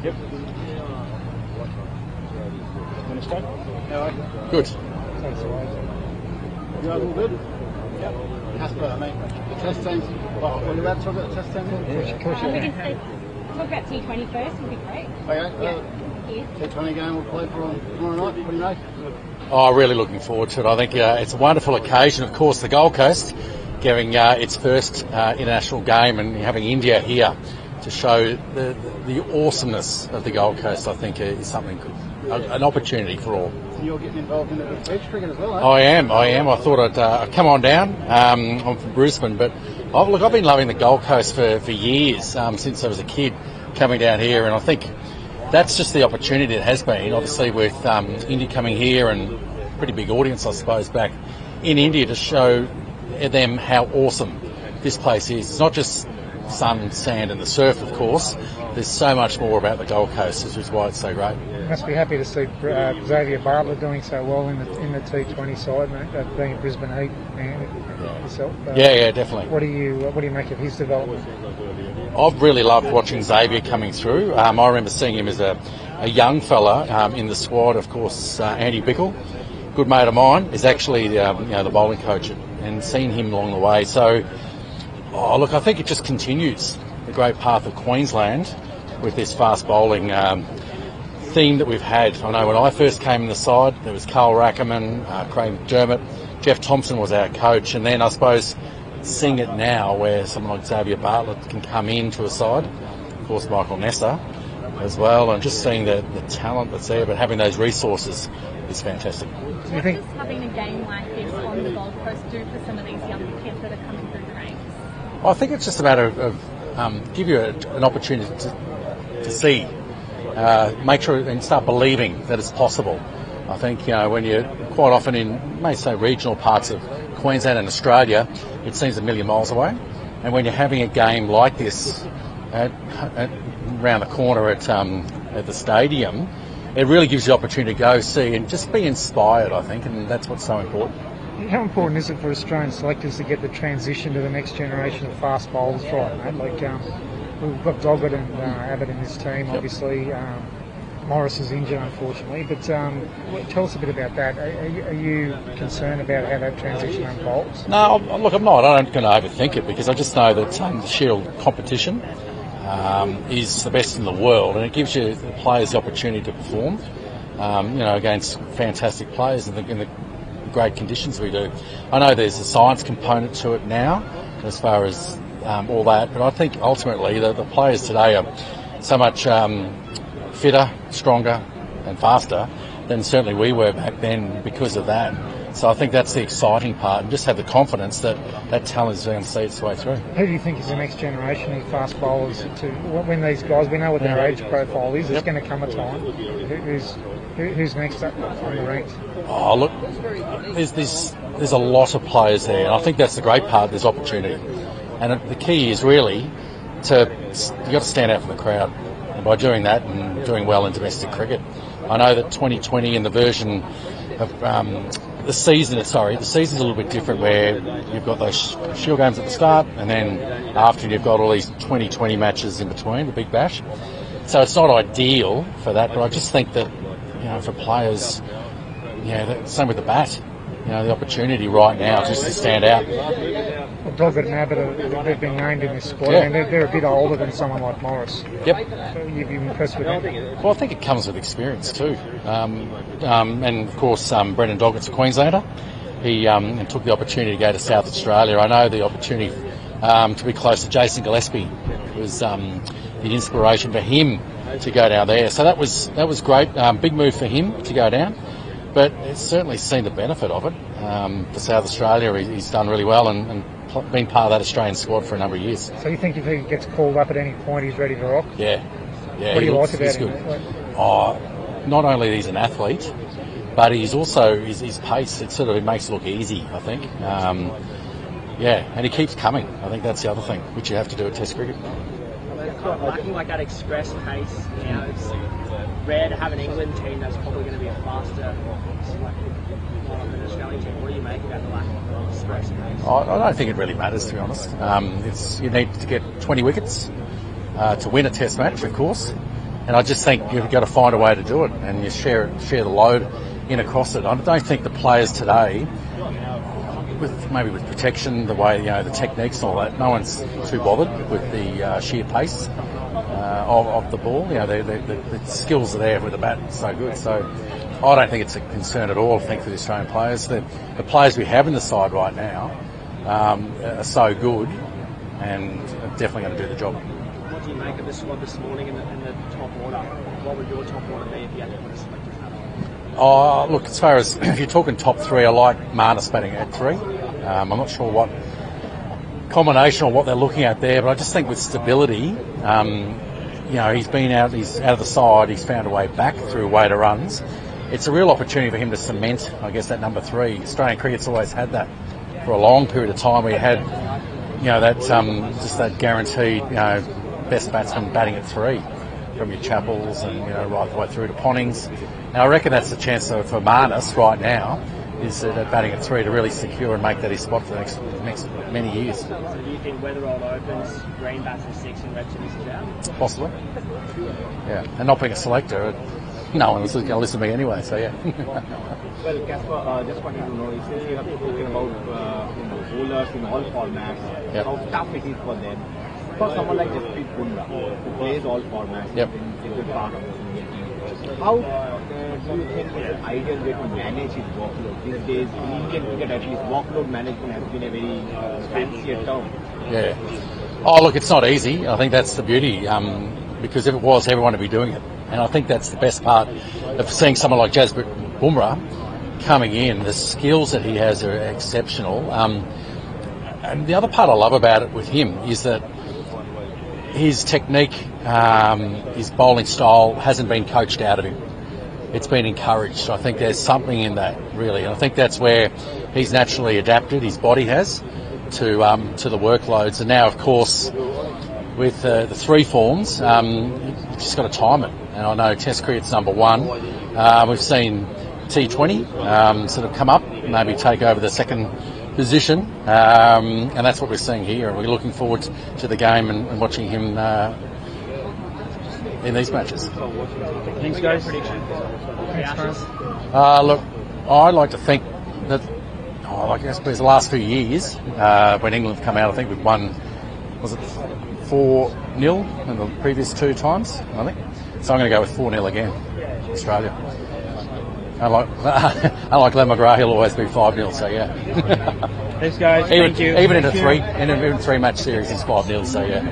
Yep. Good. You guys all good? Yep. Kasper, mate, the test teams. What are you about to talk about the test teams? We can talk about T20 first, would be great. Okay. T20 game we'll play for tomorrow night. What do you make? Oh, really looking forward to it. I think it's a wonderful occasion. Of course, the Gold Coast getting its first international game and having India here to show the awesomeness of the Gold Coast, I think, is something good. An opportunity for all. So you're getting involved in the beach cricket as well, eh? I am. I thought I'd come on down. I'm from Brisbane, but I've been loving the Gold Coast for years, since I was a kid coming down here, and I think that's just the opportunity it has been, obviously with India coming here and pretty big audience, I suppose, back in India to show them how awesome this place is. It's not just sun, sand and the surf, of course. There's so much more about the Gold Coast, which is why it's so great. You must be happy to see Xavier Bartlett doing so well in the T20 side, mate, being a Brisbane Heat man yourself. Yeah, definitely. What do you make of his development? I've really loved watching Xavier coming through. I remember seeing him as a young fella in the squad. Of course, Andy Bickle, good mate of mine, is actually the bowling coach, and seeing him along the way. So, look, I think it just continues the great path of Queensland with this fast bowling theme that we've had. I know when I first came in the side, there was Carl Rackerman, Craig McDermott, Jeff Thompson was our coach, and then I suppose seeing it now where someone like Xavier Bartlett can come into a side, of course Michael Nesta as well, and just seeing the talent that's there, but having those resources is fantastic. Do you think having a game like this on the Gold Coast do for some of these young kids that are coming through the ranks? I think it's just a matter of give you an opportunity to see, make sure and start believing that it's possible. I think, when you're quite often in, may say, regional parts of Queensland and Australia, it seems a million miles away. And when you're having a game like this around the corner at the stadium, it really gives you the opportunity to go see and just be inspired, I think, and that's what's so important. How important is it for Australian selectors to get the transition to the next generation of fast bowlers right, mate? Like, we've got Doggett and Abbott in this team, obviously. Morris is injured, unfortunately, but tell us a bit about that. Are you concerned about how that transition unfolds? No, look, I'm not. I'm not going to overthink it, because I just know that the Shield competition is the best in the world, and it gives you the players the opportunity to perform, against fantastic players in the great conditions we do. I know there's a science component to it now, as far as all that, but I think ultimately the players today are so much fitter, stronger and faster than certainly we were back then because of that. So I think that's the exciting part, and just have the confidence that talent is going to see its way through. Who do you think is the next generation of fast bowlers? When these guys, we know what their age profile is, there's going to come a time. Who's next up on the ranks? Oh, look, there's a lot of players there, and I think that's the great part. There's opportunity, and the key is really you've got to stand out from the crowd. And by doing that and doing well in domestic cricket, I know that 2020 and the version of the season's a little bit different, where you've got those Shield games at the start, and then after you've got all these 2020 matches in between, the Big Bash. So it's not ideal for that, but I just think that for players, same with the bat. The opportunity right now just to stand out. Well, Doggett and Abbott, they've been named in this squad, and they're a bit older than someone like Morris. Yep. So you've been impressed with them? Well, I think it comes with experience too. And of course, Brendan Doggett's a Queenslander. He took the opportunity to go to South Australia. I know the opportunity to be close to Jason Gillespie was the inspiration for him to go down there. So that was great. Big move for him to go down. But it's certainly seen the benefit of it. For South Australia, he's done really well and been part of that Australian squad for a number of years. So you think if he gets called up at any point, he's ready to rock? Yeah. What do you like about him? Good. Not only he's an athlete, but he's also his pace. It makes it look easy, I think. And he keeps coming. I think that's the other thing which you have to do at Test cricket. Lacking like that express pace, it's rare to have an England team that's probably going to be a faster than an Australian team. What do you make about the lack of express pace? I don't think it really matters, to be honest. You need to get 20 wickets to win a Test match, of course, And I just think you've got to find a way to do it, and you share the load in across it. I don't think the players today, with protection, the way the techniques and all that, no one's too bothered with the sheer pace of the ball. The skills are there with the bat, so good. So I don't think it's a concern at all. I think for the Australian players, the players we have in the side right now are so good, and are definitely going to do the job. What do you make of the squad this morning in the top order? What would your top order be if you had to put a selector's hat on? Look, as far as if you're talking top three, I like Marnus batting at 3. I'm not sure what combination or what they're looking at there, but I just think with stability, he's been out of the side, he's found a way back through weighted runs. It's a real opportunity for him to cement, I guess, that number 3. Australian cricket's always had that for a long period of time. We had, that guaranteed, best batsman batting at 3, from your Chappells and right the way through to Ponnings. And I reckon that's the chance for Marnus right now, is that batting at 3 to really secure and make that his spot for the next many years. So do you think Weatherall opens, Green bats at 6 and Webster misses out? Possibly. Yeah, and not being a selector, no one's going to listen to me anyway. So yeah. Well, Kasper, just wanted to know, since you have spoken about bowlers in all formats, Yep. how tough it is for them. For someone like Jasprit Bumrah, who plays all formats, Yep. in a good part of the Indian team, how do you think is the ideal way to manage his workload? These days, in Indian cricket at least, workload management has been a very fancier term. Yeah. Oh, look, it's not easy. I think that's the beauty, because if it was, everyone would be doing it. And I think that's the best part of seeing someone like Jasprit Bumrah coming in. The skills that he has are exceptional. And the other part I love about it with him is that his technique, his bowling style hasn't been coached out of him. It's been encouraged. I think there's something in that, really. And I think that's where he's naturally adapted, his body has, to the workloads. And now, of course, with the 3 forms, you've just got to time it. And I know Test cricket's number 1. We've seen T20 sort of come up, maybe take over the second position, and that's what we're seeing here. We're looking forward to the game and watching him in these matches. Thanks, guys. Prediction. Look, I'd like to think that, I guess the last few years, when England have come out, I think we've won, was it 4-0 in the previous 2 times, I think. So I'm going to go with 4-0 again, Australia. Unlike Len McGrath, he'll always be 5-0, so yeah. Thanks, guys. Even, Thank you. even in a 3-match series, he's 5-0, so yeah.